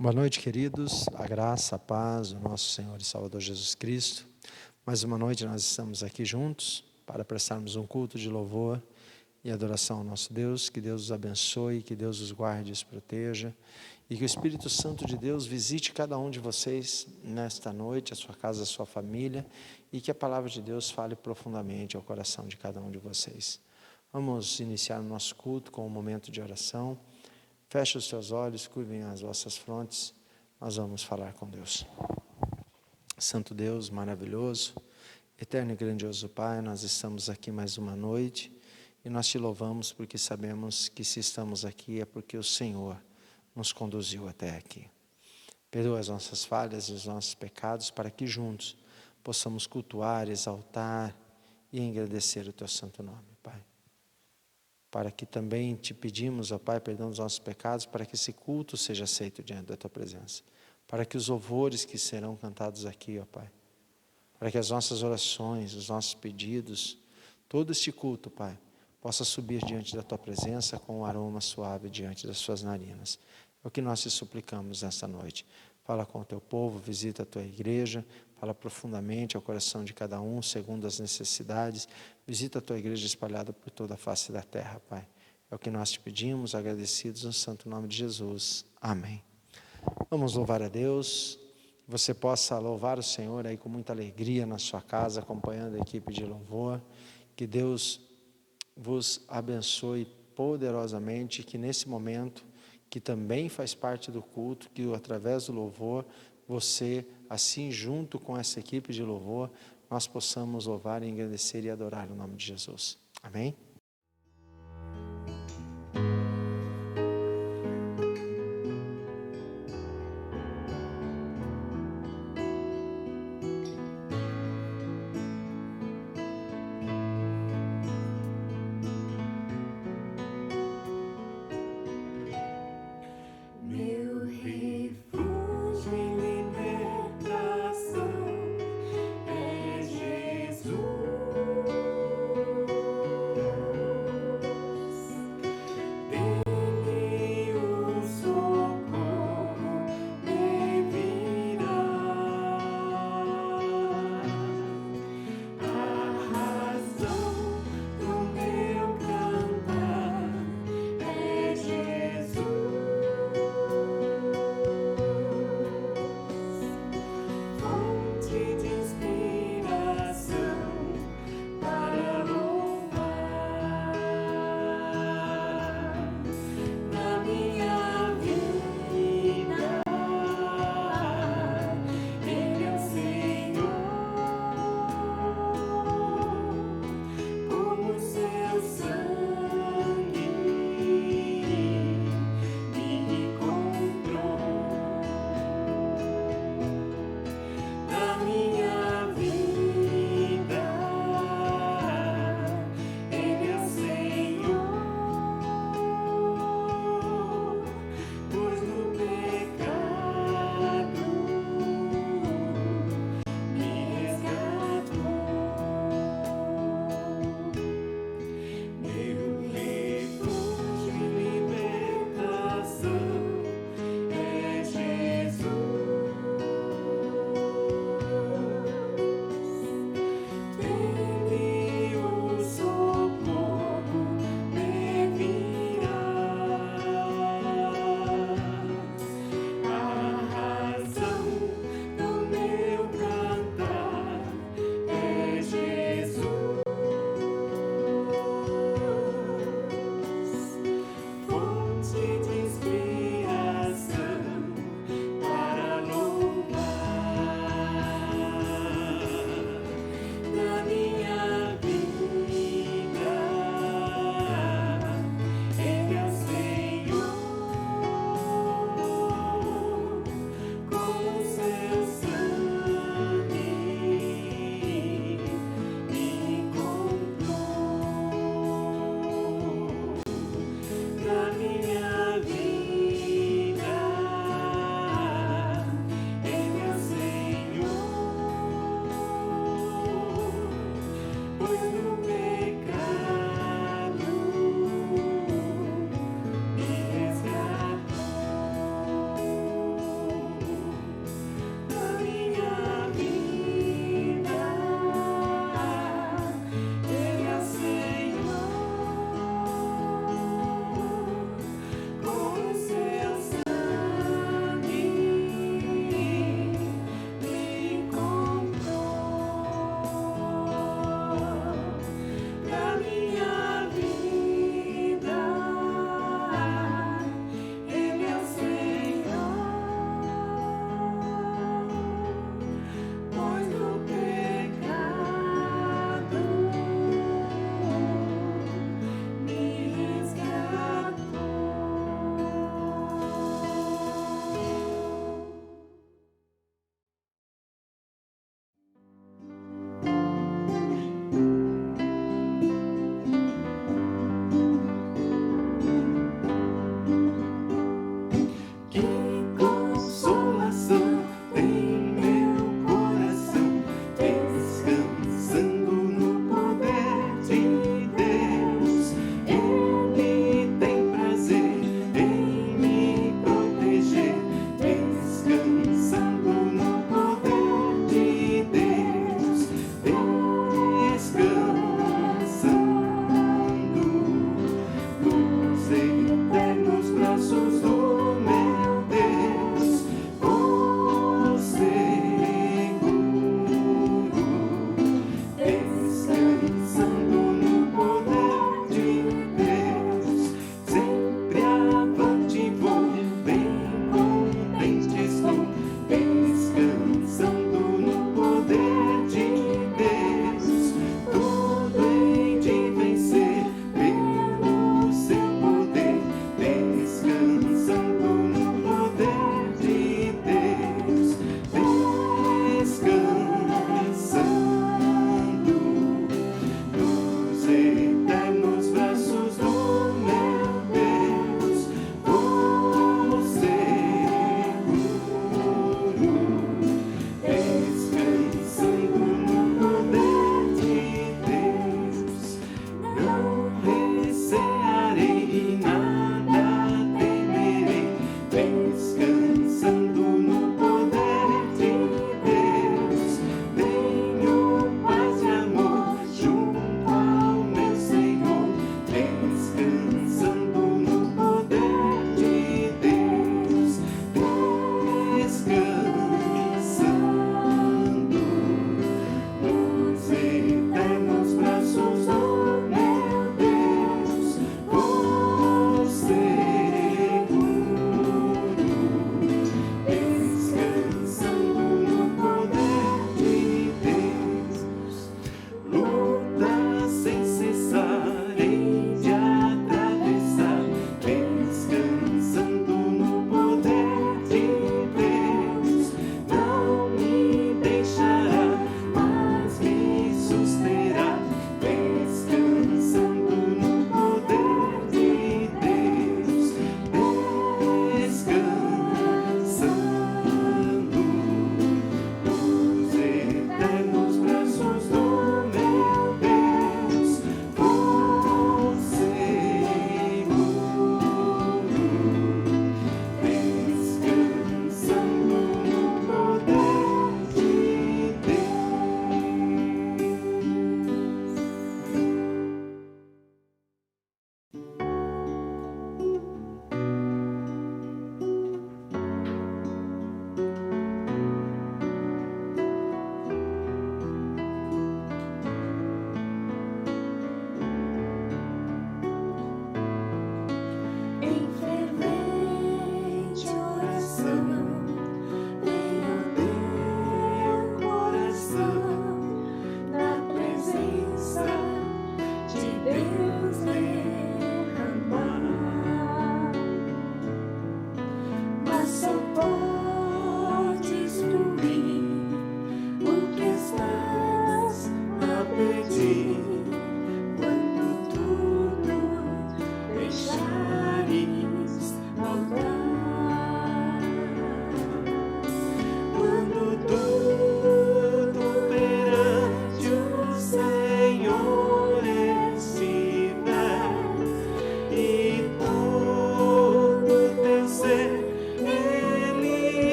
Boa noite, queridos. A graça, a paz do nosso Senhor e Salvador Jesus Cristo. Mais uma noite nós estamos aqui juntos para prestarmos um culto de louvor e adoração ao nosso Deus. Que Deus os abençoe, que Deus os guarde e os proteja. E que o Espírito Santo de Deus visite cada um de vocês nesta noite, a sua casa, a sua família. E que a palavra de Deus fale profundamente ao coração de cada um de vocês. Vamos iniciar o nosso culto com um momento de oração. Feche os seus olhos, curvem as vossas frontes, nós vamos falar com Deus. Santo Deus, maravilhoso, eterno e grandioso Pai, nós estamos aqui mais uma noite e nós te louvamos porque sabemos que se estamos aqui é porque o Senhor nos conduziu até aqui. Perdoa as nossas falhas e os nossos pecados para que juntos possamos cultuar, exaltar e engrandecer o teu santo nome, Pai. Para que também te pedimos, ó Pai, perdão dos nossos pecados, para que esse culto seja aceito diante da Tua presença. Para que os louvores que serão cantados aqui, ó Pai, para que as nossas orações, os nossos pedidos, todo este culto, Pai, possa subir diante da Tua presença com um aroma suave diante das Suas narinas. É o que nós te suplicamos nesta noite. Fala com o Teu povo, visita a Tua igreja, fala profundamente ao coração de cada um, segundo as necessidades. Visita a Tua igreja espalhada por toda a face da terra, Pai. É o que nós te pedimos, agradecidos no santo nome de Jesus. Amém. Vamos louvar a Deus. Você possa louvar o Senhor aí com muita alegria na sua casa, acompanhando a equipe de louvor. Que Deus vos abençoe poderosamente, que nesse momento, que também faz parte do culto, que através do louvor, você, assim junto com essa equipe de louvor, nós possamos louvar, engrandecer e adorar o nome de Jesus. Amém?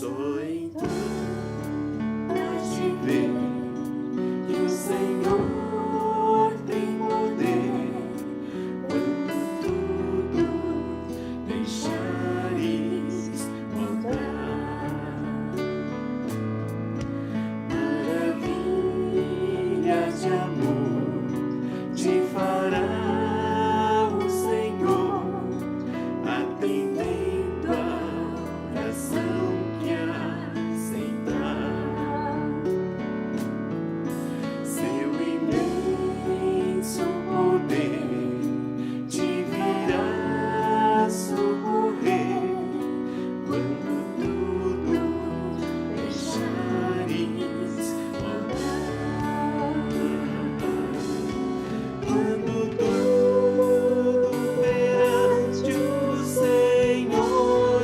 Só então hás de ver que o Senhor tem poder quando tudo deixares voltar. Maravilhas de amor te fará o Senhor, atendendo a oração que aceitar. Seu imenso poder te virá socorrer quando tudo deixares voltar. Quando tudo perante o Senhor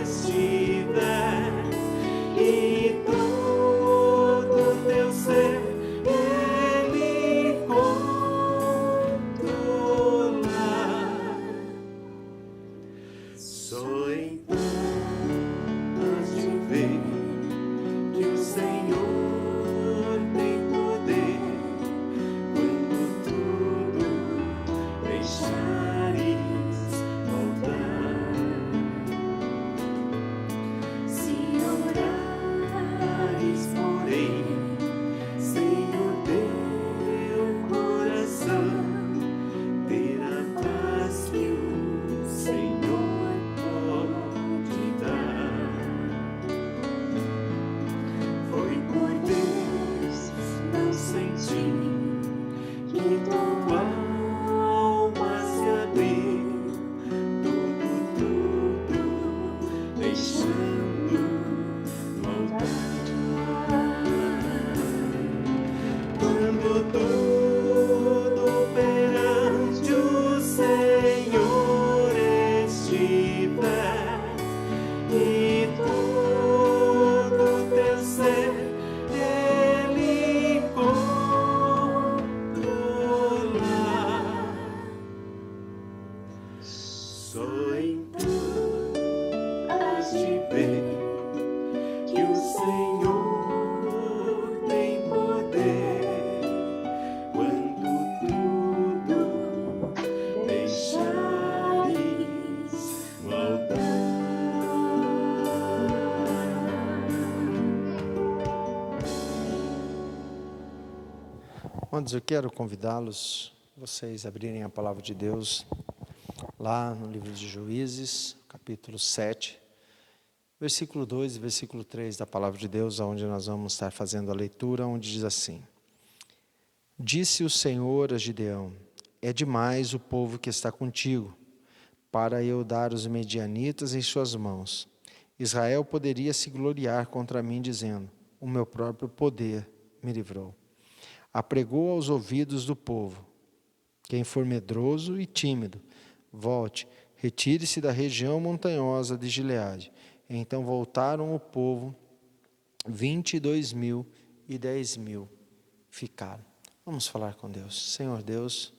estiver e todo teu ser Ele controlar, só então hás de ver que o Senhor tem poder quando tudo deixares voltar. Se orares, porém, sem o teu coração, terá paz que o Senhor pode dar. Foi por Deus não sentir que tua alma se abriu, tudo deixando voltar. Quando tudo perante o Senhor estiver e todo teu ser Ele controlar, só então hás de ver que o Senhor tem poder quando tudo deixares voltar. Amados, eu quero convidá-los, vocês abrirem a palavra de Deus, lá no livro de Juízes, capítulo 7, versículo 2 e versículo 3 da palavra de Deus, onde nós vamos estar fazendo a leitura, onde diz assim: Disse o Senhor a Gideão: É demais o povo que está contigo, para eu dar os medianitas em suas mãos. Israel poderia se gloriar contra mim, dizendo: O meu próprio poder me livrou. Apregou aos ouvidos do povo: Quem for medroso e tímido, volte, retire-se da região montanhosa de Gileade. Então voltaram o povo, 22.000 e 10.000 ficaram. Vamos falar com Deus. Senhor Deus,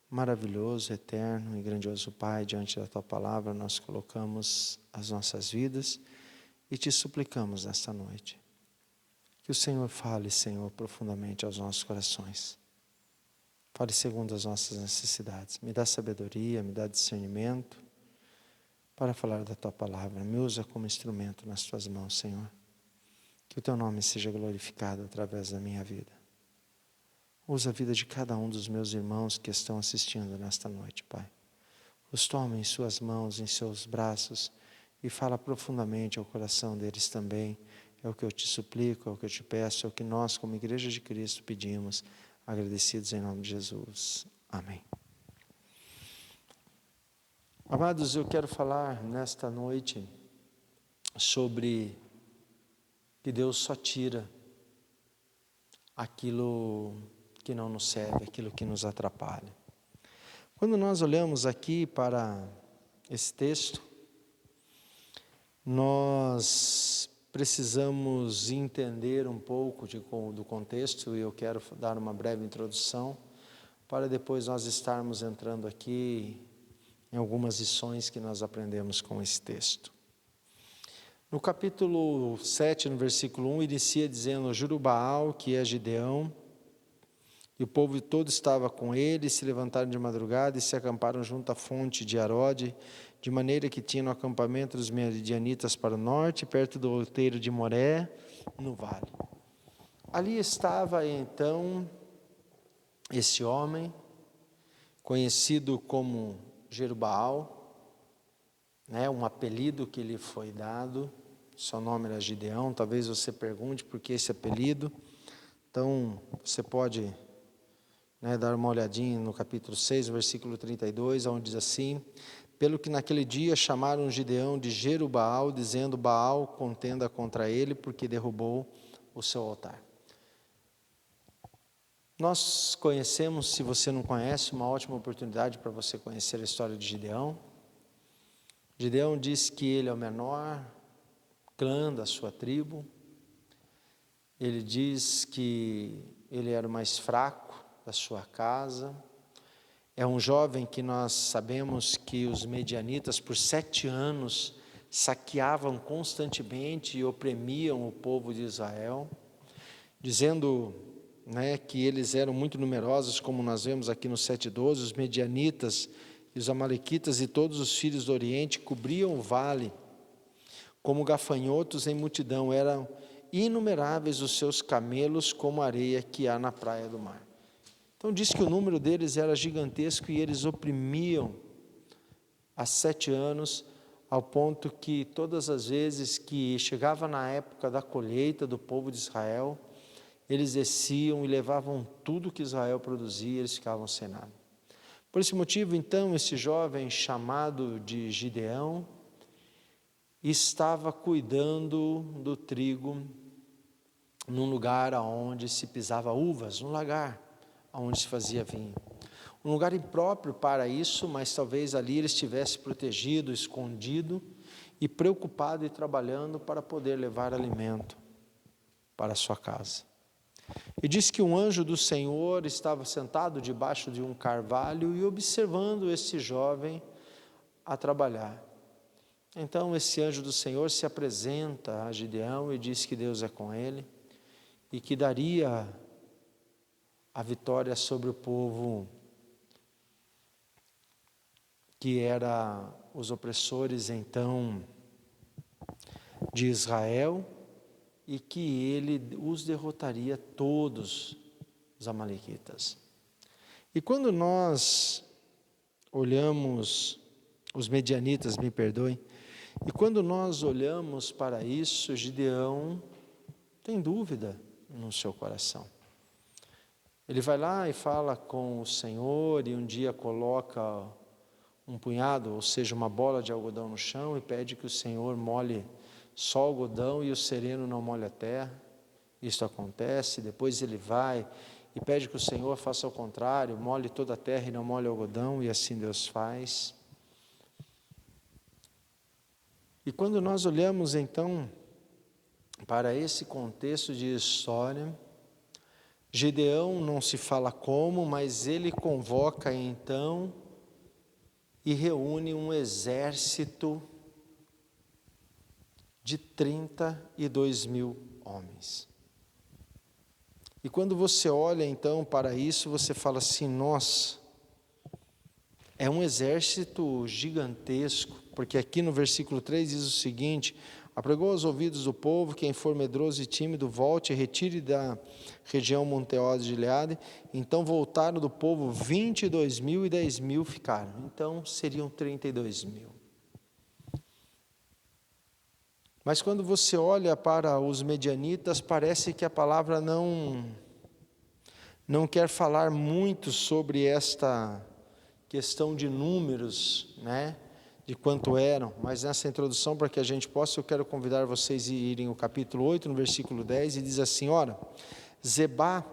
maravilhoso, eterno e grandioso Pai, diante da Tua palavra nós colocamos as nossas vidas e Te suplicamos nesta noite que o Senhor fale, Senhor, profundamente aos nossos corações. Fale segundo as nossas necessidades. Me dá sabedoria, me dá discernimento para falar da Tua palavra. Me usa como instrumento nas Tuas mãos, Senhor. Que o Teu nome seja glorificado através da minha vida. Usa a vida de cada um dos meus irmãos que estão assistindo nesta noite, Pai. Os toma em Suas mãos, em Seus braços e fala profundamente ao coração deles também. É o que eu Te suplico, é o que eu Te peço, é o que nós, como Igreja de Cristo, pedimos, agradecidos em nome de Jesus. Amém. Amados, eu quero falar nesta noite sobre que Deus só tira aquilo que não nos serve, aquilo que nos atrapalha. Quando nós olhamos aqui para esse texto, nós precisamos entender um pouco do contexto, e eu quero dar uma breve introdução, para depois nós estarmos entrando aqui em algumas lições que nós aprendemos com esse texto. No capítulo 7, no versículo 1, inicia dizendo: Jerubaal, que é Gideão, e o povo todo estava com ele, se levantaram de madrugada e se acamparam junto à fonte de Arode, de maneira que tinham no acampamento dos medianitas para o norte, perto do outeiro de Moré, no vale. Ali estava então esse homem, conhecido como Jerubaal, um apelido que lhe foi dado. Seu nome era Gideão. Talvez você pergunte por que esse apelido. Então, você pode dar uma olhadinha no capítulo 6, versículo 32, onde diz assim: pelo que naquele dia chamaram Gideão de Jerubaal, dizendo: Baal contenda contra ele, porque derrubou o seu altar. Nós conhecemos, se você não conhece, uma ótima oportunidade para você conhecer a história de Gideão. Gideão diz que ele é o menor clã da sua tribo. Ele diz que ele era o mais fraco da sua casa. É um jovem que nós sabemos que os medianitas por 7 anos saqueavam constantemente e oprimiam o povo de Israel, dizendo que eles eram muito numerosos, como nós vemos aqui no 7:12, os medianitas e os amalequitas e todos os filhos do Oriente cobriam o vale como gafanhotos em multidão, eram inumeráveis os seus camelos como a areia que há na praia do mar. Então diz que o número deles era gigantesco e eles oprimiam há 7 anos, ao ponto que todas as vezes que chegava na época da colheita do povo de Israel, eles desciam e levavam tudo que Israel produzia, eles ficavam sem nada. Por esse motivo, então, esse jovem chamado de Gideão estava cuidando do trigo num lugar onde se pisava uvas, num lagar onde se fazia vinho. Um lugar impróprio para isso, mas talvez ali ele estivesse protegido, escondido e preocupado e trabalhando para poder levar alimento para a sua casa. E diz que um anjo do Senhor estava sentado debaixo de um carvalho e observando esse jovem a trabalhar. Então esse anjo do Senhor se apresenta a Gideão e diz que Deus é com ele e que daria a vitória sobre o povo que era os opressores então de Israel, e que ele os derrotaria todos os amalequitas. E quando nós olhamos, os medianitas, me perdoem, e quando nós olhamos para isso, Gideão tem dúvida no seu coração. Ele vai lá e fala com o Senhor e um dia coloca um punhado, ou seja, uma bola de algodão no chão e pede que o Senhor molhe só o algodão e o sereno não molhe a terra. Isso acontece. Depois ele vai e pede que o Senhor faça o contrário, molhe toda a terra e não molhe o algodão, e assim Deus faz. E quando nós olhamos então para esse contexto de história, Gideão não se fala como, mas ele convoca então e reúne um exército de 32.000 homens. E quando você olha então para isso, você fala assim: nossa, é um exército gigantesco, porque aqui no versículo 3 diz o seguinte: apregou aos ouvidos do povo, quem for medroso e tímido, volte e retire da região montanhosa de Gileade. Então voltaram do povo 22.000 e 10.000 ficaram. Então seriam 32.000. Mas quando você olha para os medianitas, parece que a palavra não quer falar muito sobre esta questão de números, de quanto eram, mas nessa introdução, para que a gente possa, eu quero convidar vocês a irem ao capítulo 8, no versículo 10, e diz assim: ora, Zebá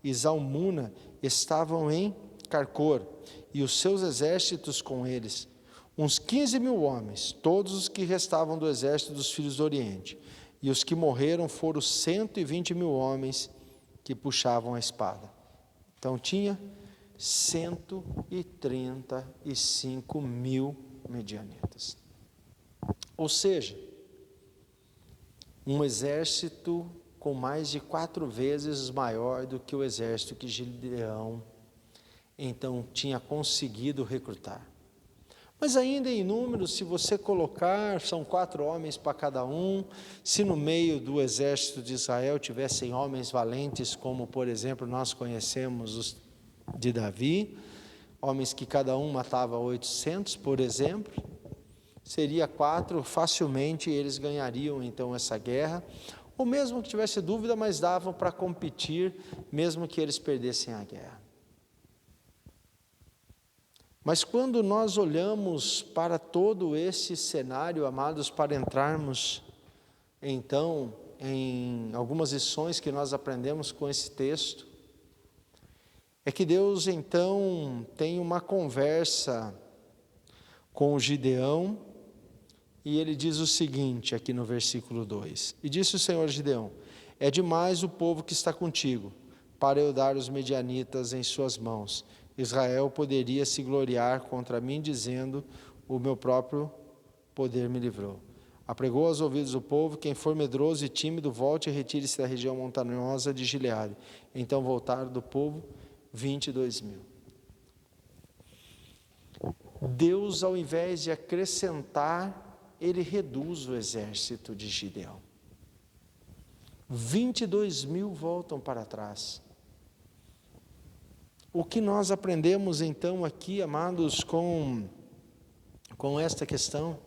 e Zalmuna estavam em Carcor, e os seus exércitos com eles, uns 15.000 homens, todos os que restavam do exército dos filhos do Oriente, e os que morreram foram 120.000 homens que puxavam a espada. Então tinha 135.000 medianitas. Ou seja, um exército com mais de 4 vezes maior do que o exército que Gideão então tinha conseguido recrutar. Mas ainda em números, se você colocar, são 4 homens para cada um. Se no meio do exército de Israel tivessem homens valentes, como por exemplo nós conhecemos os de Davi, homens que cada um matava 800, por exemplo, seria 4, facilmente eles ganhariam então essa guerra, ou mesmo que tivesse dúvida, mas davam para competir, mesmo que eles perdessem a guerra. Mas quando nós olhamos para todo esse cenário, amados, para entrarmos então em algumas lições que nós aprendemos com esse texto, é que Deus então tem uma conversa com o Gideão, e ele diz o seguinte aqui no versículo 2: E disse o Senhor a Gideão: É demais o povo que está contigo, para eu dar os medianitas em suas mãos. Israel poderia se gloriar contra mim, dizendo: o meu próprio poder me livrou. Apregou aos ouvidos do povo: quem for medroso e tímido, volte e retire-se da região montanhosa de Gileade. Então voltaram do povo 22.000. Deus, ao invés de acrescentar, ele reduz o exército de Gideão. 22.000 voltam para trás. O que nós aprendemos então aqui, amados, com esta questão,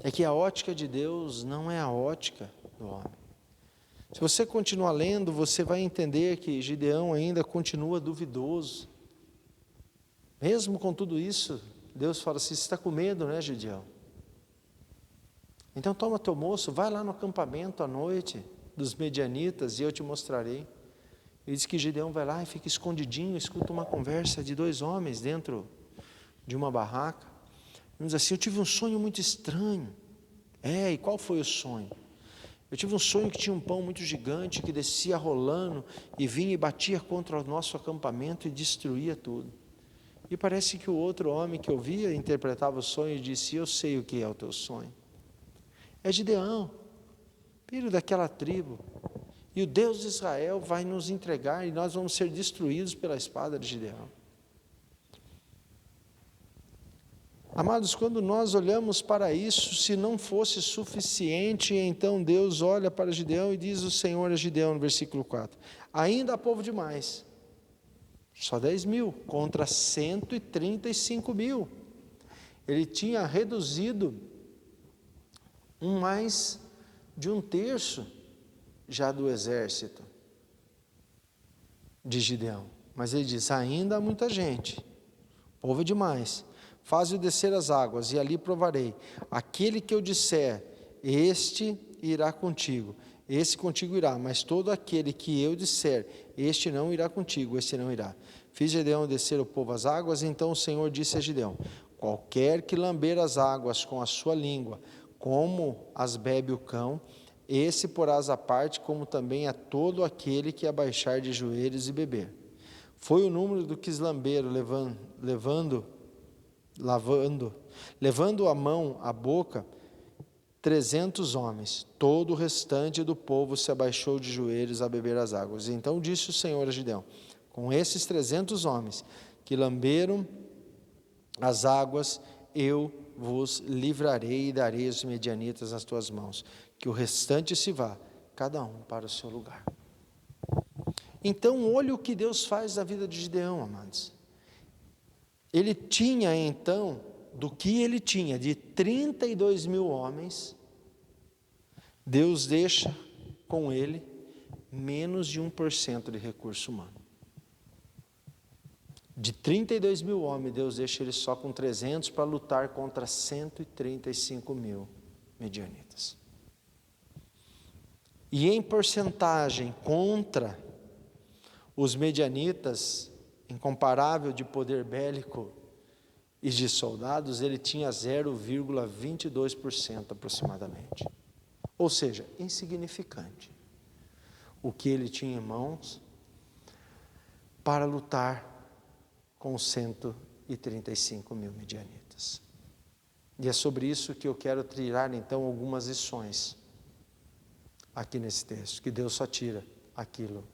é que a ótica de Deus não é a ótica do homem. Se você continuar lendo, você vai entender que Gideão ainda continua duvidoso. Mesmo com tudo isso, Deus fala assim: você está com medo, né, Gideão? Então toma teu moço, vai lá no acampamento à noite dos medianitas e eu te mostrarei. Ele diz que Gideão vai lá e fica escondidinho, escuta uma conversa de 2 homens dentro de uma barraca. Ele diz assim: eu tive um sonho muito estranho. E qual foi o sonho? Eu tive um sonho que tinha um pão muito gigante que descia rolando e vinha e batia contra o nosso acampamento e destruía tudo. E parece que o outro homem que ouvia, interpretava o sonho e disse: eu sei o que é o teu sonho. É Gideão, filho daquela tribo. E o Deus de Israel vai nos entregar e nós vamos ser destruídos pela espada de Gideão. Amados, quando nós olhamos para isso, se não fosse suficiente, então Deus olha para Gideão e diz o Senhor a Gideão no versículo 4: ainda há povo demais, só 10.000 contra 135.000. Ele tinha reduzido mais de 1/3 já do exército de Gideão. Mas ele diz: ainda há muita gente, povo é demais. Faze-o descer as águas, e ali provarei. Aquele que eu disser, este irá contigo, esse contigo irá. Mas todo aquele que eu disser, este não irá contigo, este não irá. Fiz Gideão descer o povo às águas, então o Senhor disse a Gideão: qualquer que lamber as águas com a sua língua, como as bebe o cão, esse porás à parte, como também a todo aquele que abaixar de joelhos e beber. Foi o número do que lamberam, levando a mão à boca, 300 homens. Todo o restante do povo se abaixou de joelhos a beber as águas. Então disse o Senhor a Gideão: com esses 300 homens que lamberam as águas, eu vos livrarei e darei os medianitas nas tuas mãos, que o restante se vá, cada um para o seu lugar. Então, olha o que Deus faz na vida de Gideão, amados. Ele tinha então, do que ele tinha, de 32.000 homens, Deus deixa com ele menos de 1% de recurso humano. De 32.000 homens, Deus deixa ele só com 300 para lutar contra 135.000 medianitas. E em porcentagem contra os medianitas, incomparável de poder bélico e de soldados, ele tinha 0,22% aproximadamente. Ou seja, insignificante o que ele tinha em mãos para lutar com 135.000 medianitas. E é sobre isso que eu quero tirar então algumas lições aqui nesse texto, que Deus só tira aquilo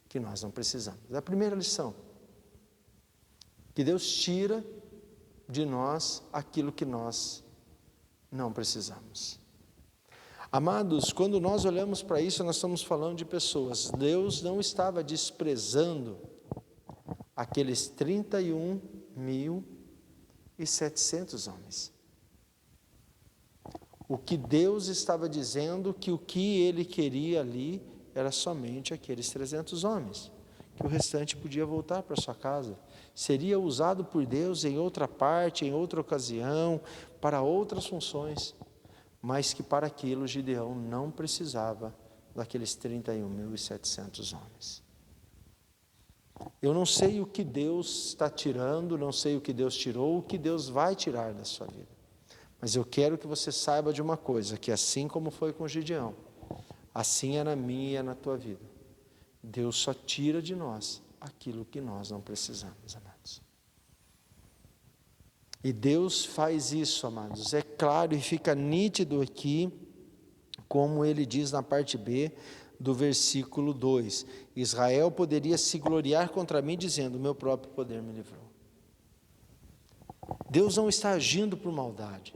que nós não precisamos. É a primeira lição. Que Deus tira de nós aquilo que nós não precisamos. Amados, quando nós olhamos para isso, nós estamos falando de pessoas. Deus não estava desprezando aqueles 31.700 homens. O que Deus estava dizendo, que o que Ele queria ali era somente aqueles 300 homens, que o restante podia voltar para sua casa. Seria usado por Deus em outra parte, em outra ocasião, para outras funções, mas que para aquilo Gideão não precisava daqueles 31.700 homens. Eu não sei o que Deus está tirando, não sei o que Deus tirou, o que Deus vai tirar da sua vida. Mas eu quero que você saiba de uma coisa, que assim como foi com Gideão, assim é na minha e é na tua vida. Deus só tira de nós aquilo que nós não precisamos, amados. E Deus faz isso, amados. É claro e fica nítido aqui, como ele diz na parte B do versículo 2. Israel poderia se gloriar contra mim, dizendo, o meu próprio poder me livrou. Deus não está agindo por maldade.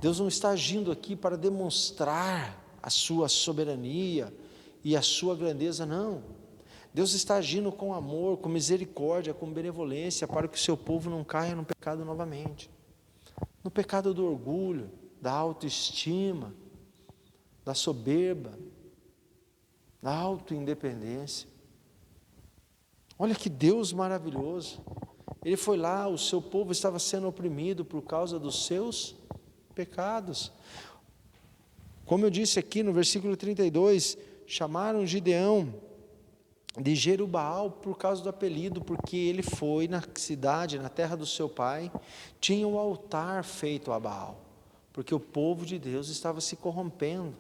Deus não está agindo aqui para demonstrar a sua soberania e a sua grandeza, não. Deus está agindo com amor, com misericórdia, com benevolência, para que o seu povo não caia no pecado novamente. No pecado do orgulho, da autoestima, da soberba, da autoindependência. Olha que Deus maravilhoso. Ele foi lá, o seu povo estava sendo oprimido por causa dos seus pecados. Como eu disse aqui no versículo 32, chamaram Gideão de Jerubaal por causa do apelido, porque ele foi na cidade, na terra do seu pai, tinha um altar feito a Baal, porque o povo de Deus estava se corrompendo,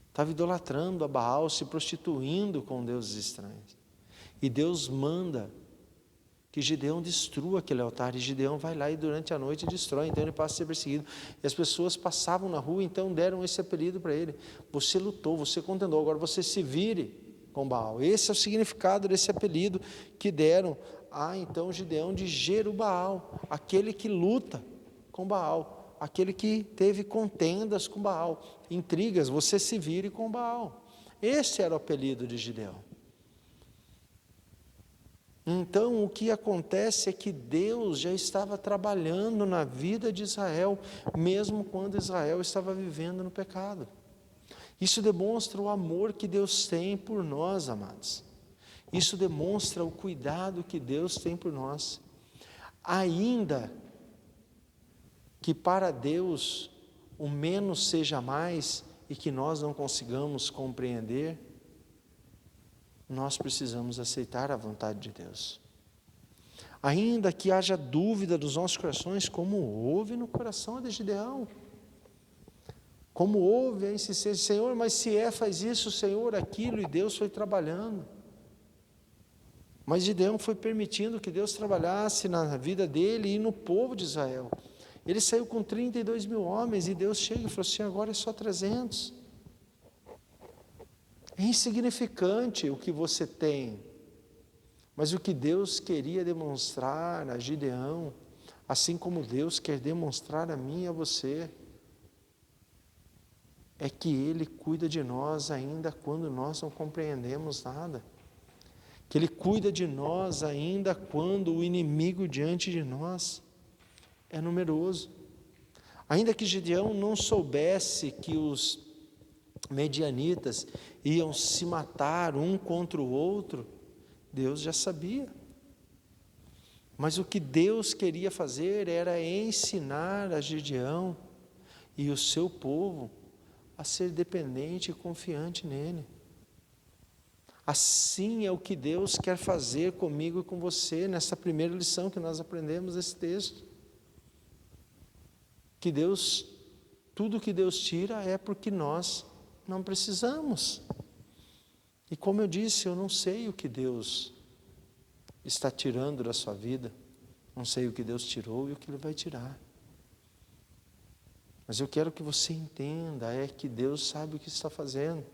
estava idolatrando a Baal, se prostituindo com deuses estranhos. E Deus manda que Gideão destrua aquele altar, e Gideão vai lá e durante a noite destrói, então ele passa a ser perseguido. E as pessoas passavam na rua, então deram esse apelido para ele. Você lutou, você contendou, agora você se vire com Baal. Esse é o significado desse apelido que deram a então Gideão de Jerubaal, aquele que luta com Baal, aquele que teve contendas com Baal, intrigas, você se vire com Baal. Esse era o apelido de Gideão. Então, o que acontece é que Deus já estava trabalhando na vida de Israel, mesmo quando Israel estava vivendo no pecado. Isso demonstra o amor que Deus tem por nós, amados. Isso demonstra o cuidado que Deus tem por nós. Ainda que para Deus o menos seja mais e que nós não consigamos compreender, nós precisamos aceitar a vontade de Deus. Ainda que haja dúvida nos nossos corações, como houve no coração de Gideão, como houve a insistência, Senhor, mas se faz isso, Senhor, aquilo, e Deus foi trabalhando. Mas Gideão foi permitindo que Deus trabalhasse na vida dele e no povo de Israel. Ele saiu com 32.000 homens, e Deus chega e falou assim, agora é só 300. É insignificante o que você tem, mas o que Deus queria demonstrar a Gideão, assim como Deus quer demonstrar a mim e a você, é que Ele cuida de nós ainda quando nós não compreendemos nada, que Ele cuida de nós ainda quando o inimigo diante de nós é numeroso. Ainda que Gideão não soubesse que os medianitas iam se matar um contra o outro, Deus já sabia. Mas o que Deus queria fazer era ensinar a Gideão e o seu povo a ser dependente e confiante nele. Assim é o que Deus quer fazer comigo e com você, nessa primeira lição que nós aprendemos nesse texto. Que Deus, tudo que Deus tira é porque nós não precisamos. E como eu disse, eu não sei o que Deus está tirando da sua vida, não sei o que Deus tirou e o que Ele vai tirar. Mas eu quero que você entenda, é que Deus sabe o que está fazendo.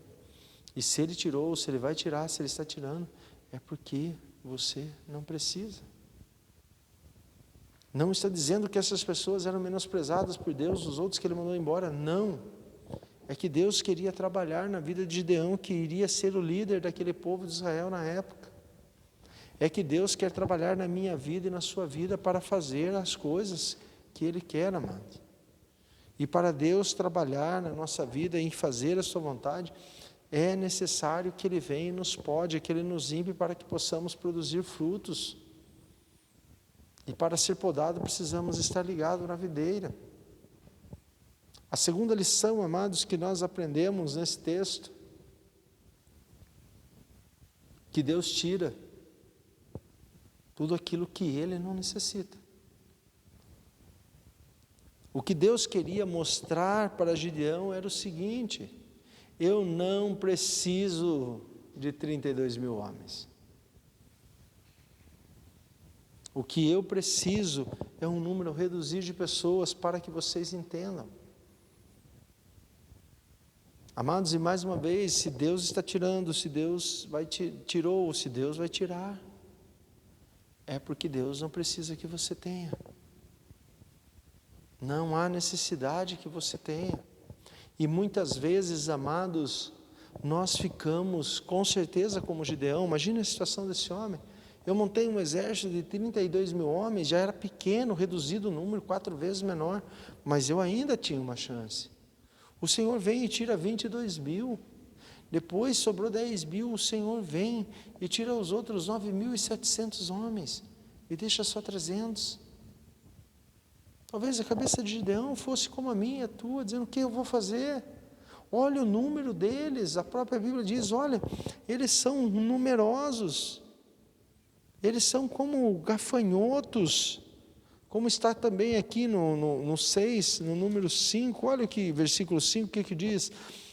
E se Ele tirou, se Ele vai tirar, se Ele está tirando, é porque você não precisa. Não está dizendo que essas pessoas eram menosprezadas por Deus, os outros que Ele mandou embora, não. É que Deus queria trabalhar na vida de Gideão, que iria ser o líder daquele povo de Israel na época. É que Deus quer trabalhar na minha vida e na sua vida para fazer as coisas que Ele quer, amado. E para Deus trabalhar na nossa vida em fazer a sua vontade, é necessário que Ele venha e nos pode, que Ele nos limpe para que possamos produzir frutos. E para ser podado precisamos estar ligados na videira. A segunda lição, amados, que nós aprendemos nesse texto, que Deus tira tudo aquilo que Ele não necessita. O que Deus queria mostrar para Gideão era o seguinte: eu não preciso de 32 mil homens. O que eu preciso é um número reduzido de pessoas para que vocês entendam. Amados, e mais uma vez, se Deus está tirando, se Deus tirou, se Deus vai tirar, é porque Deus não precisa que você tenha. Não há necessidade que você tenha. E muitas vezes, amados, nós ficamos, com certeza, como Gideão. Imagina a situação desse homem. Eu montei um exército de 32 mil homens, já era pequeno, reduzido o número, 4 vezes menor, mas eu ainda tinha uma chance. O Senhor vem e tira 22 mil, depois sobrou 10 mil, o Senhor vem e tira os outros 9.700 homens, e deixa só 300. Talvez a cabeça de Gideão fosse como a minha, a tua, dizendo: o que eu vou fazer? Olha o número deles, a própria Bíblia diz: olha, eles são numerosos. Eles são como gafanhotos, como está também aqui no 6, no número 5, olha aqui, versículo 5, o que diz?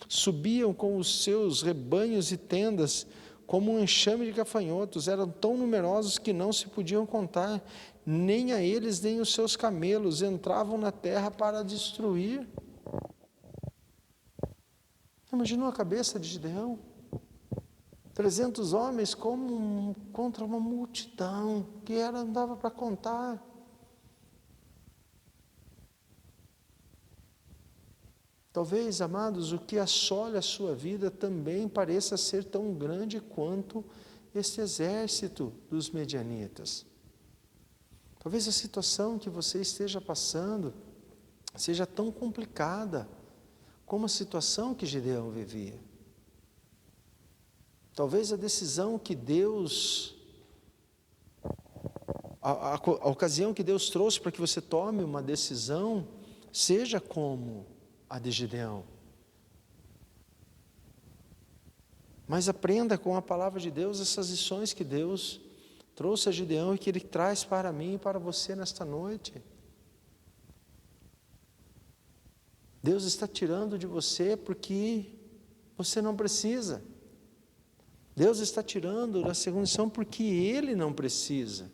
Subiam com os seus rebanhos e tendas, como um enxame de gafanhotos, eram tão numerosos que não se podiam contar, nem a eles nem os seus camelos, entravam na terra para destruir. Imaginou a cabeça de Gideão? 300 homens contra uma multidão que não dava para contar. Talvez, amados, o que assola a sua vida também pareça ser tão grande quanto este exército dos medianitas. Talvez a situação que você esteja passando seja tão complicada como a situação que Gideão vivia. Talvez a decisão que Deus, a ocasião que Deus trouxe para que você tome uma decisão, seja como a de Gideão. Mas aprenda com a palavra de Deus essas lições que Deus trouxe a Gideão e que Ele traz para mim e para você nesta noite. Deus está tirando de você porque você não precisa. Deus está tirando da segunda lição porque Ele não precisa.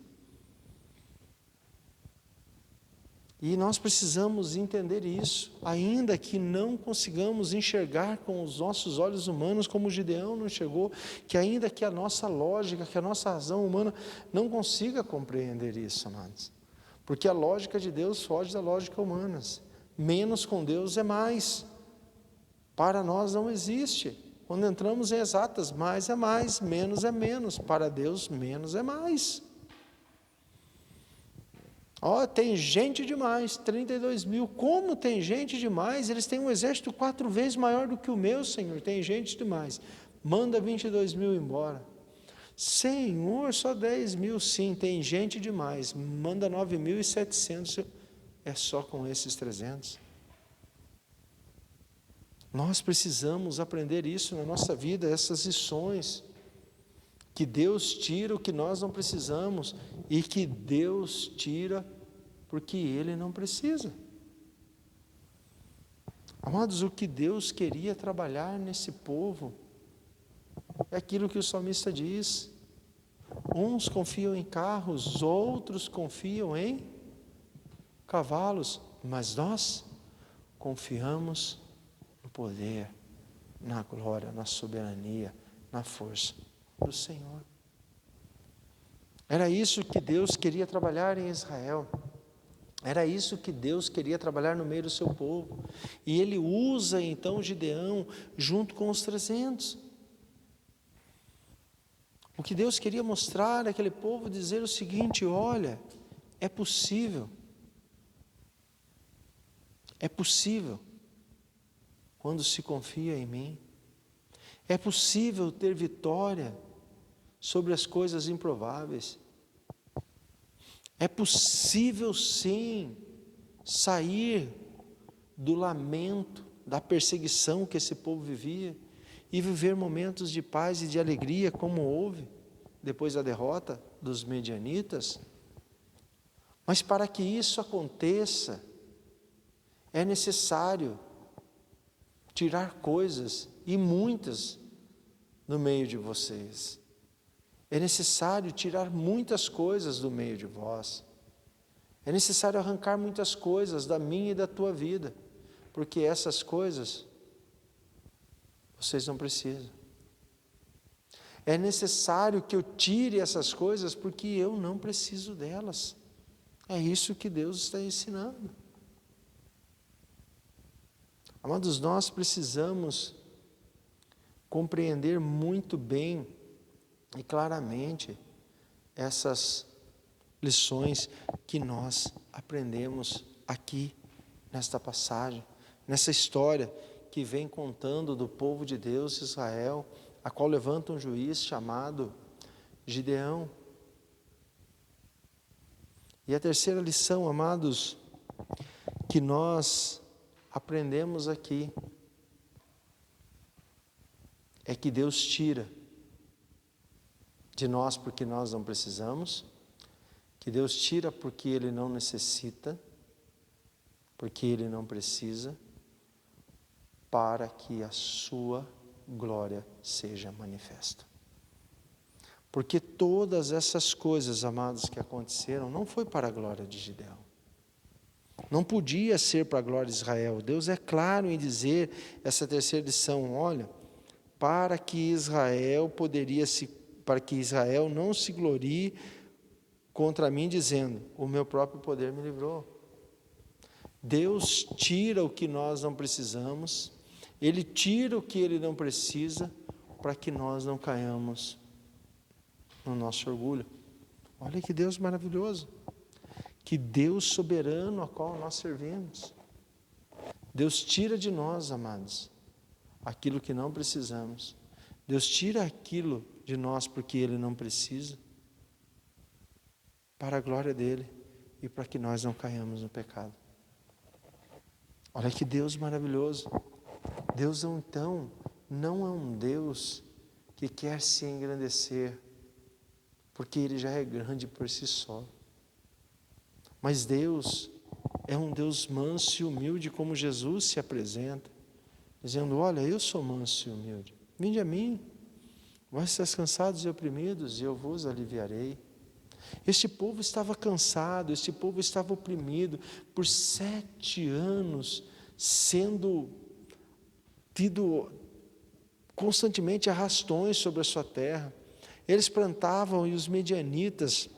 E nós precisamos entender isso, ainda que não consigamos enxergar com os nossos olhos humanos, como Gideão não enxergou, que ainda que a nossa lógica, que a nossa razão humana não consiga compreender isso, amados. Porque a lógica de Deus foge da lógica humana. Menos com Deus é mais. Para nós não existe. Quando entramos em exatas, mais é mais, menos é menos. Para Deus, menos é mais. Tem gente demais, 32 mil. Como tem gente demais? Eles têm um exército 4 vezes maior do que o meu, Senhor. Tem gente demais. Manda 22 mil embora. Senhor, só 10 mil. Sim, tem gente demais. Manda 9.700. É só com esses 300. Nós precisamos aprender isso na nossa vida, essas lições, que Deus tira o que nós não precisamos e que Deus tira porque Ele não precisa. Amados, o que Deus queria trabalhar nesse povo é aquilo que o salmista diz: uns confiam em carros, outros confiam em cavalos, mas nós confiamos no poder, na glória, na soberania, na força do Senhor. Era isso que Deus queria trabalhar em Israel. Era isso que Deus queria trabalhar no meio do seu povo. E Ele usa então Gideão junto com os 300. O que Deus queria mostrar àquele povo, dizer o seguinte: olha, é possível. É possível quando se confia em mim. É possível ter vitória sobre as coisas improváveis. É possível sim sair do lamento, da perseguição que esse povo vivia e viver momentos de paz e de alegria como houve depois da derrota dos medianitas. Mas para que isso aconteça, é necessário tirar coisas, e muitas, no meio de vocês. É necessário tirar muitas coisas do meio de vós. É necessário arrancar muitas coisas da minha e da tua vida, porque essas coisas vocês não precisam. É necessário que eu tire essas coisas, porque eu não preciso delas. É isso que Deus está ensinando. Amados, nós precisamos compreender muito bem e claramente essas lições que nós aprendemos aqui nesta passagem, nessa história que vem contando do povo de Deus, Israel, a qual levanta um juiz chamado Gideão. E a terceira lição, amados, que nós aprendemos aqui, é que Deus tira de nós porque nós não precisamos, que Deus tira porque Ele não necessita, porque Ele não precisa, para que a sua glória seja manifesta. Porque todas essas coisas, amados, que aconteceram, não foi para a glória de Gideão. Não podia ser para a glória de Israel. Deus é claro em dizer, essa terceira lição, olha, para que Israel não se glorie contra mim, dizendo, o meu próprio poder me livrou. Deus tira o que nós não precisamos, Ele tira o que Ele não precisa, para que nós não caiamos no nosso orgulho. Olha que Deus maravilhoso, que Deus soberano a qual nós servimos. Deus tira de nós, amados, aquilo que não precisamos. Deus tira aquilo de nós porque Ele não precisa, para a glória dEle e para que nós não caiamos no pecado. Olha que Deus maravilhoso. Deus então não é um Deus que quer se engrandecer, porque Ele já é grande por si só. Mas Deus é um Deus manso e humilde, como Jesus se apresenta, dizendo, olha, eu sou manso e humilde, vinde a mim, vós estáis cansados e oprimidos, e eu vos aliviarei. Este povo estava cansado, este povo estava oprimido, por 7 anos, sendo tido constantemente arrastões sobre a sua terra. Eles plantavam, e os medianitas,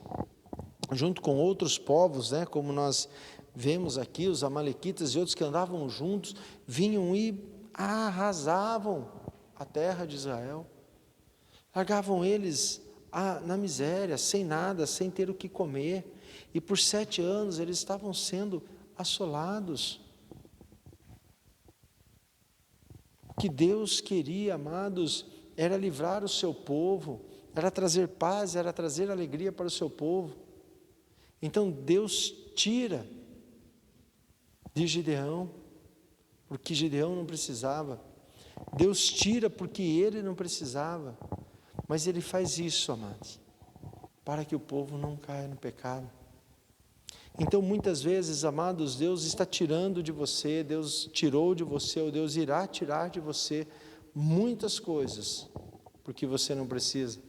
junto com outros povos, como nós vemos aqui, os amalequitas e outros que andavam juntos, vinham e arrasavam a terra de Israel, largavam eles na miséria, sem nada, sem ter o que comer, e por 7 anos eles estavam sendo assolados. O que Deus queria, amados, era livrar o seu povo, era trazer paz, era trazer alegria para o seu povo. Então Deus tira de Gideão, porque Gideão não precisava. Deus tira porque ele não precisava. Mas Ele faz isso, amados, para que o povo não caia no pecado. Então muitas vezes, amados, Deus está tirando de você, Deus tirou de você, ou Deus irá tirar de você muitas coisas, porque você não precisa,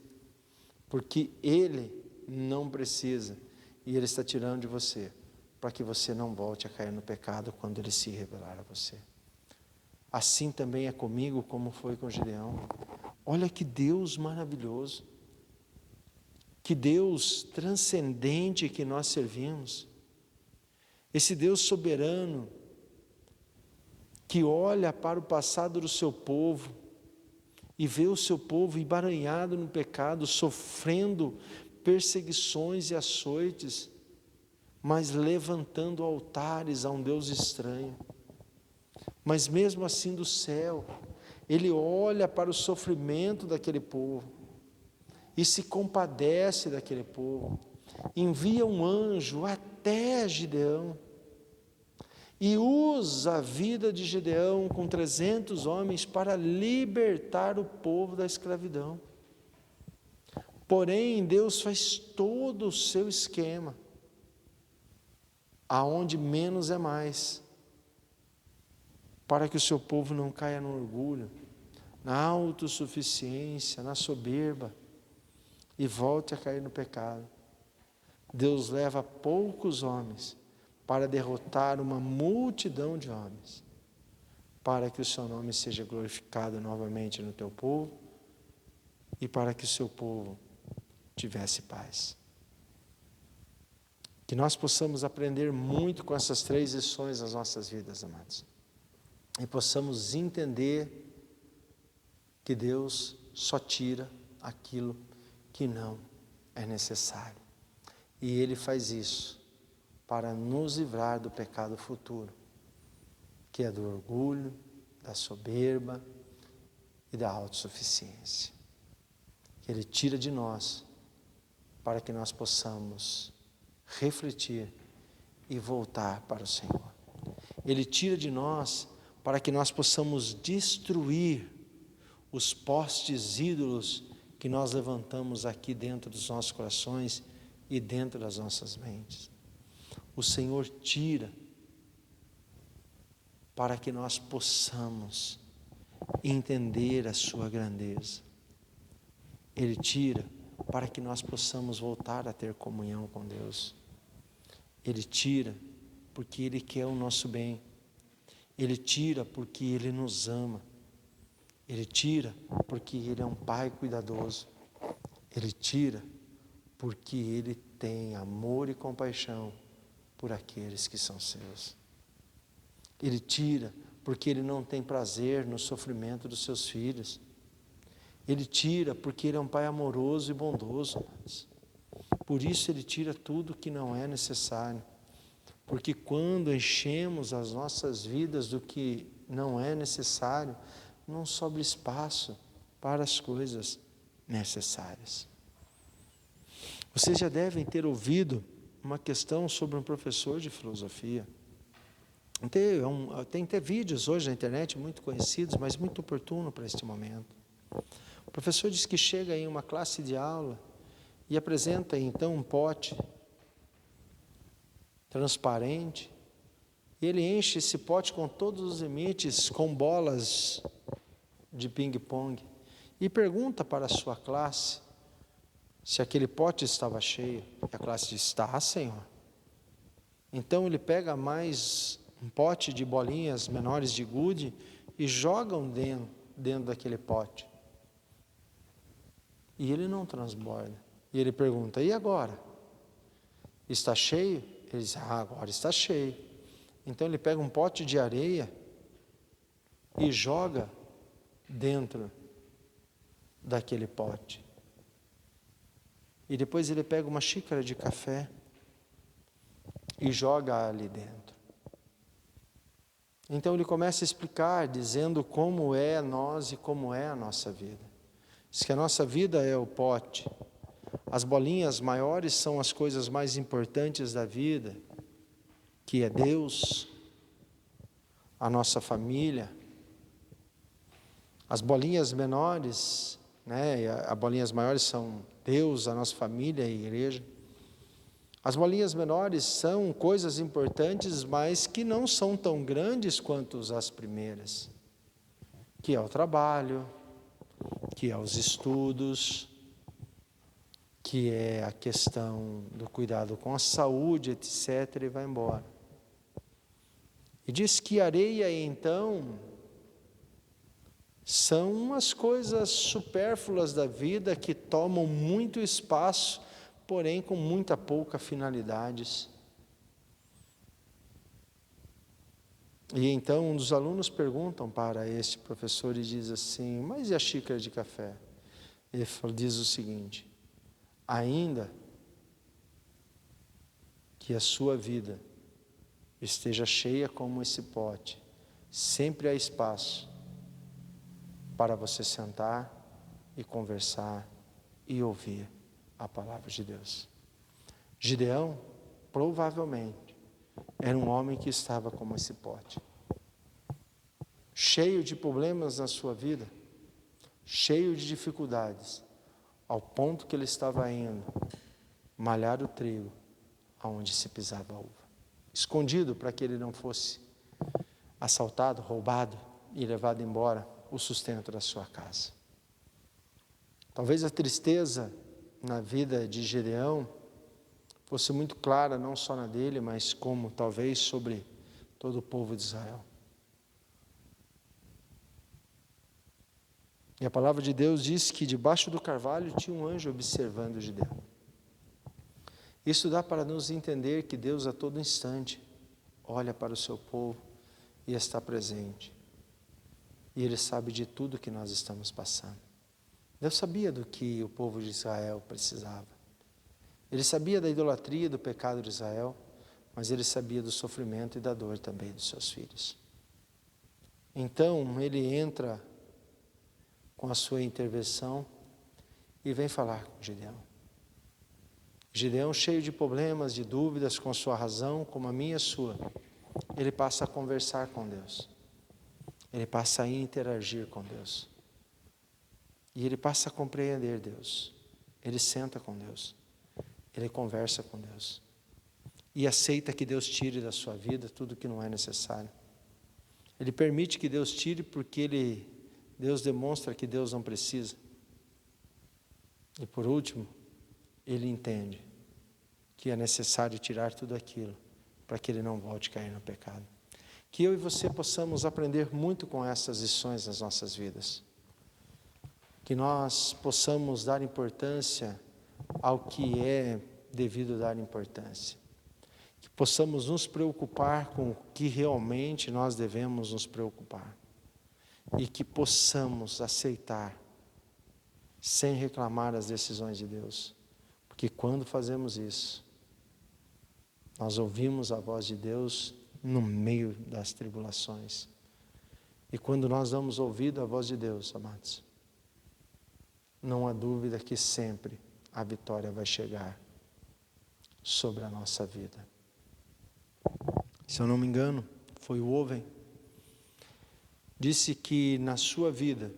porque Ele não precisa, e Ele está tirando de você, para que você não volte a cair no pecado quando ele se revelar a você. Assim também é comigo, como foi com Gideão. Olha que Deus maravilhoso, que Deus transcendente que nós servimos. Esse Deus soberano, que olha para o passado do seu povo e vê o seu povo emaranhado no pecado, sofrendo perseguições e açoites, mas levantando altares a um Deus estranho. Mas mesmo assim do céu, ele olha para o sofrimento daquele povo e se compadece daquele povo, envia um anjo até Gideão e usa a vida de Gideão com 300 homens para libertar o povo da escravidão. Porém, Deus faz todo o seu esquema, aonde menos é mais, para que o seu povo não caia no orgulho, na autossuficiência, na soberba, e volte a cair no pecado. Deus leva poucos homens para derrotar uma multidão de homens, para que o seu nome seja glorificado novamente no teu povo, e para que o seu povo tivesse paz. Que nós possamos aprender muito com essas 3 lições nas nossas vidas, amados. E possamos entender que Deus só tira aquilo que não é necessário. E Ele faz isso para nos livrar do pecado futuro, que é do orgulho, da soberba e da autossuficiência. Que Ele tira de nós para que nós possamos refletir e voltar para o Senhor. Ele tira de nós para que nós possamos destruir os postes ídolos que nós levantamos aqui dentro dos nossos corações e dentro das nossas mentes. O Senhor tira para que nós possamos entender a sua grandeza. Ele tira para que nós possamos voltar a ter comunhão com Deus. Ele tira porque Ele quer o nosso bem. Ele tira porque Ele nos ama. Ele tira porque Ele é um Pai cuidadoso. Ele tira porque Ele tem amor e compaixão por aqueles que são seus. Ele tira porque Ele não tem prazer no sofrimento dos seus filhos. Ele tira porque Ele é um Pai amoroso e bondoso. Por isso Ele tira tudo que não é necessário. Porque quando enchemos as nossas vidas do que não é necessário, não sobra espaço para as coisas necessárias. Vocês já devem ter ouvido uma questão sobre um professor de filosofia. Tem até vídeos hoje na internet muito conhecidos, mas muito oportuno para este momento. O professor diz que chega em uma classe de aula e apresenta então um pote transparente, e ele enche esse pote com todos os limites, com bolas de ping-pong, e pergunta para a sua classe se aquele pote estava cheio. E a classe diz: está, Senhor. Então ele pega mais um pote de bolinhas menores de gude e joga dentro daquele pote. E ele não transborda. E ele pergunta: e agora? Está cheio? Ele diz: agora está cheio. Então ele pega um pote de areia e joga dentro daquele pote. E depois ele pega uma xícara de café e joga ali dentro. Então ele começa a explicar, dizendo como é nós e como é a nossa vida. Diz que a nossa vida é o pote. As bolinhas maiores são as coisas mais importantes da vida, que é Deus, a nossa família. As bolinhas menores, as bolinhas maiores são Deus, a nossa família e a igreja. As bolinhas menores são coisas importantes, mas que não são tão grandes quanto as primeiras, que é o trabalho, que é os estudos, que é a questão do cuidado com a saúde, etc., e vai embora. E diz que areia, então, são umas coisas supérfluas da vida que tomam muito espaço, porém com muita pouca finalidades. E então um dos alunos perguntam para esse professor e diz assim: mas e a xícara de café? Ele diz o seguinte: ainda que a sua vida esteja cheia como esse pote, sempre há espaço para você sentar e conversar e ouvir a palavra de Deus. Gideão, provavelmente, era um homem que estava como esse pote, cheio de problemas na sua vida, cheio de dificuldades, ao ponto que ele estava indo malhar o trigo aonde se pisava a uva, escondido para que ele não fosse assaltado, roubado e levado embora o sustento da sua casa. Talvez a tristeza na vida de Gideão fosse muito clara, não só na dele, mas como talvez sobre todo o povo de Israel. E a palavra de Deus diz que debaixo do carvalho tinha um anjo observando Gideão. Isso dá para nos entender que Deus a todo instante olha para o seu povo e está presente. E Ele sabe de tudo que nós estamos passando. Deus sabia do que o povo de Israel precisava. Ele sabia da idolatria e do pecado de Israel, mas Ele sabia do sofrimento e da dor também dos seus filhos. Então Ele entra com a sua intervenção e vem falar com Gideão. Gideão, cheio de problemas, de dúvidas com a sua razão, como a minha e a sua, ele passa a conversar com Deus. Ele passa a interagir com Deus. E ele passa a compreender Deus. Ele senta com Deus. Ele conversa com Deus. E aceita que Deus tire da sua vida tudo que não é necessário. Ele permite que Deus tire porque Deus demonstra que Deus não precisa. E por último, ele entende que é necessário tirar tudo aquilo para que ele não volte a cair no pecado. Que eu e você possamos aprender muito com essas lições nas nossas vidas. Que nós possamos dar importância ao que é devido dar importância. Que possamos nos preocupar com o que realmente nós devemos nos preocupar. E que possamos aceitar, sem reclamar, as decisões de Deus. Porque quando fazemos isso, nós ouvimos a voz de Deus no meio das tribulações. E quando nós damos ouvido à voz de Deus, amados, não há dúvida que sempre a vitória vai chegar sobre a nossa vida. Se eu não me engano, foi o Owen, disse que na sua vida,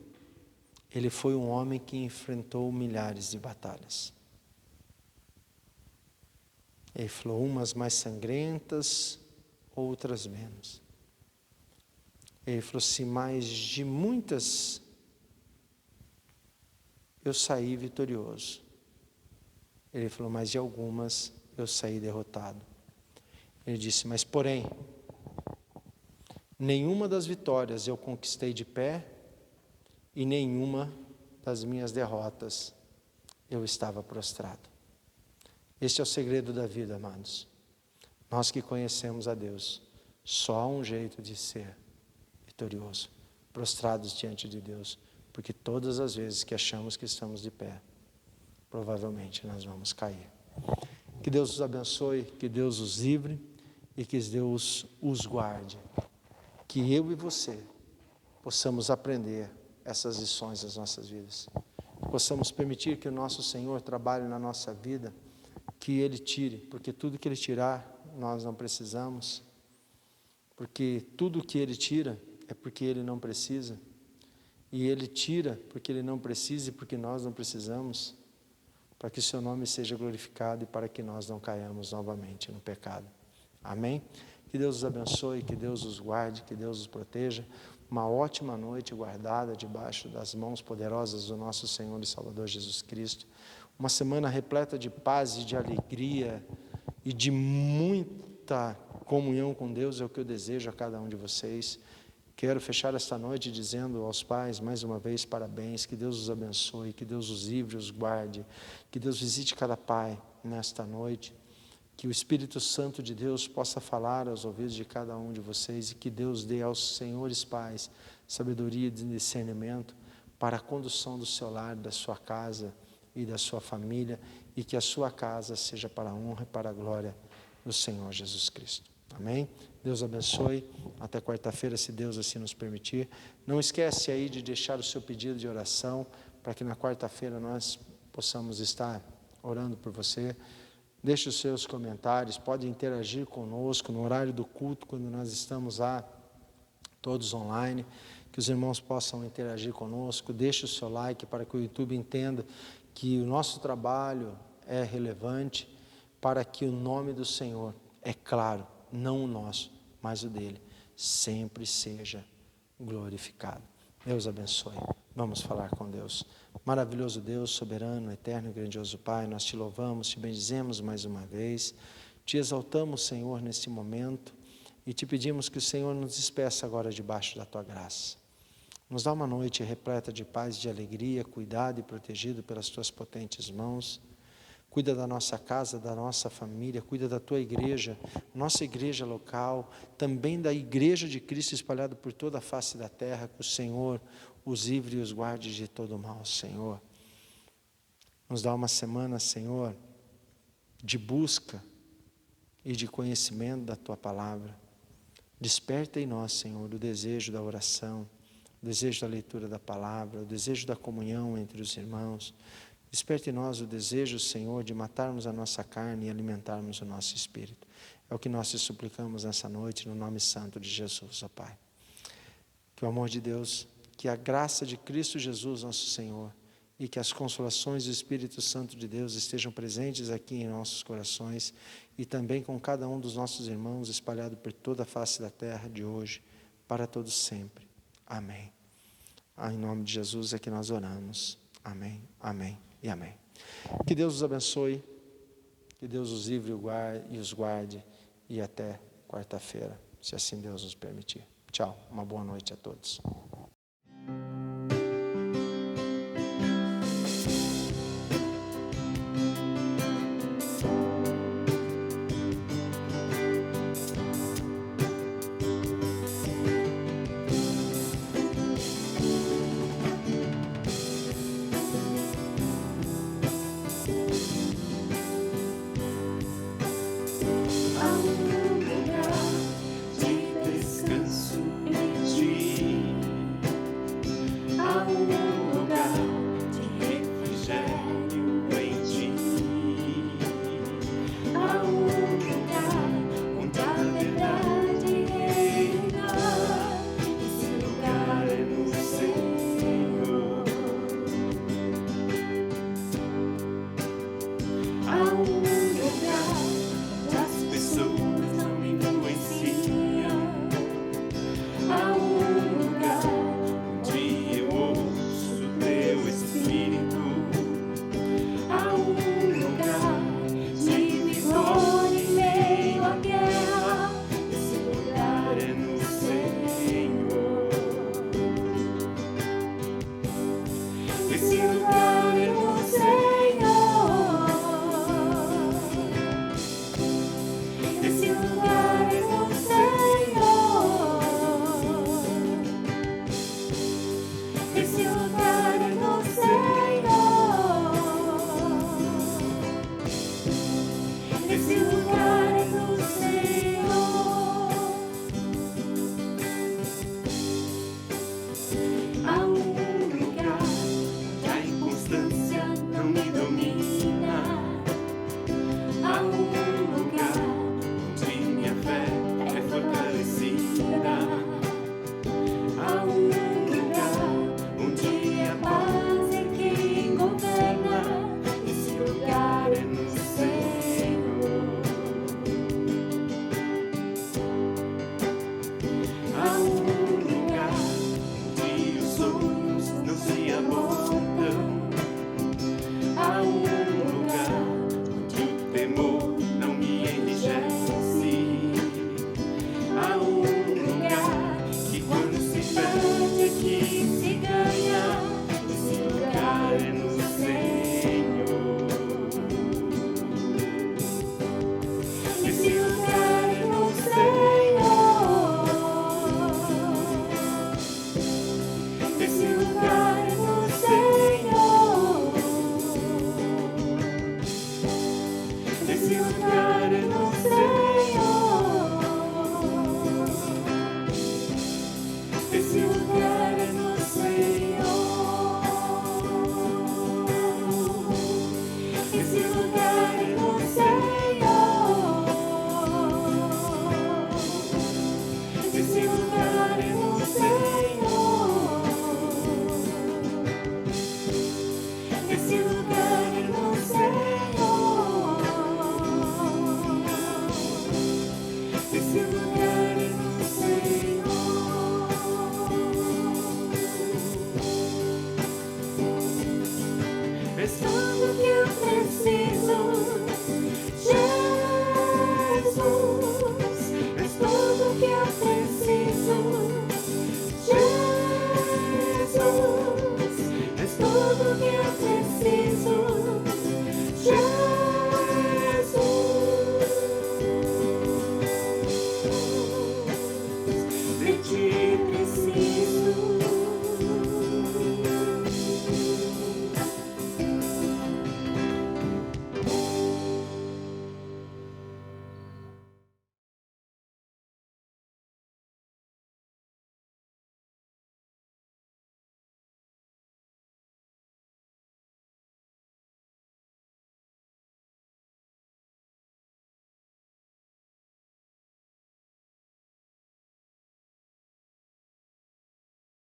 ele foi um homem que enfrentou milhares de batalhas. Ele falou, umas mais sangrentas, outras menos. Ele falou assim, mas de muitas eu saí vitorioso. Ele falou, mas de algumas eu saí derrotado. Ele disse, mas porém, nenhuma das vitórias eu conquistei de pé e nenhuma das minhas derrotas eu estava prostrado. Este é o segredo da vida, amados. Nós que conhecemos a Deus, só há um jeito de ser vitorioso, prostrados diante de Deus, porque todas as vezes que achamos que estamos de pé, provavelmente nós vamos cair. Que Deus os abençoe, que Deus os livre e que Deus os guarde. Que eu e você possamos aprender essas lições das nossas vidas. Possamos permitir que o nosso Senhor trabalhe na nossa vida, que Ele tire, porque tudo que Ele tirar, nós não precisamos. Porque tudo que Ele tira é porque Ele não precisa. E Ele tira porque Ele não precisa e porque nós não precisamos. Para que o Seu nome seja glorificado e para que nós não caiamos novamente no pecado. Amém? Que Deus os abençoe, que Deus os guarde, que Deus os proteja. uma ótima noite guardada debaixo das mãos poderosas do nosso Senhor e Salvador Jesus Cristo. Uma semana repleta de paz e de alegria e de muita comunhão com Deus é o que eu desejo a cada um de vocês. Quero fechar esta noite dizendo aos pais, mais uma vez, parabéns, que Deus os abençoe, que Deus os livre, os guarde, que Deus visite cada pai nesta noite, que o Espírito Santo de Deus possa falar aos ouvidos de cada um de vocês e que Deus dê aos senhores pais sabedoria e discernimento para a condução do seu lar, da sua casa e da sua família, e que a sua casa seja para a honra e para a glória do Senhor Jesus Cristo. Amém? Deus abençoe. Até quarta-feira, se Deus assim nos permitir. Não esquece aí de deixar o seu pedido de oração, para que na quarta-feira nós possamos estar orando por você. Deixe os seus comentários, pode interagir conosco no horário do culto, quando nós estamos lá, todos online, que os irmãos possam interagir conosco. Deixe o seu like para que o YouTube entenda que o nosso trabalho é relevante, para que o nome do Senhor, é claro, não o nosso, mas o dele, sempre seja glorificado. Deus abençoe. Vamos falar com Deus. Maravilhoso Deus, soberano, eterno e grandioso Pai, nós te louvamos, te bendizemos mais uma vez, te exaltamos, Senhor, neste momento, e te pedimos que o Senhor nos despeça agora debaixo da tua graça. Nos dá uma noite repleta de paz, de alegria, cuidado e protegido pelas tuas potentes mãos. Cuida da nossa casa, da nossa família, cuida da tua igreja, nossa igreja local, também da igreja de Cristo espalhada por toda a face da terra, que o Senhor os livre e os guarde de todo o mal, Senhor. Nos dá uma semana, Senhor, de busca e de conhecimento da tua palavra. Desperta em nós, Senhor, o desejo da oração, o desejo da leitura da palavra, o desejo da comunhão entre os irmãos. Desperta em nós o desejo, Senhor, de matarmos a nossa carne e alimentarmos o nosso espírito. É o que nós te suplicamos nessa noite, no nome santo de Jesus, ó Pai. Que o amor de Deus, que a graça de Cristo Jesus, nosso Senhor, e que as consolações do Espírito Santo de Deus estejam presentes aqui em nossos corações e também com cada um dos nossos irmãos espalhado por toda a face da terra de hoje, para todos sempre. Amém. Em nome de Jesus é que nós oramos. Amém, amém e amém. Que Deus os abençoe, que Deus os livre e os guarde, e até quarta-feira, se assim Deus nos permitir. Tchau, uma boa noite a todos. És tudo que eu preciso.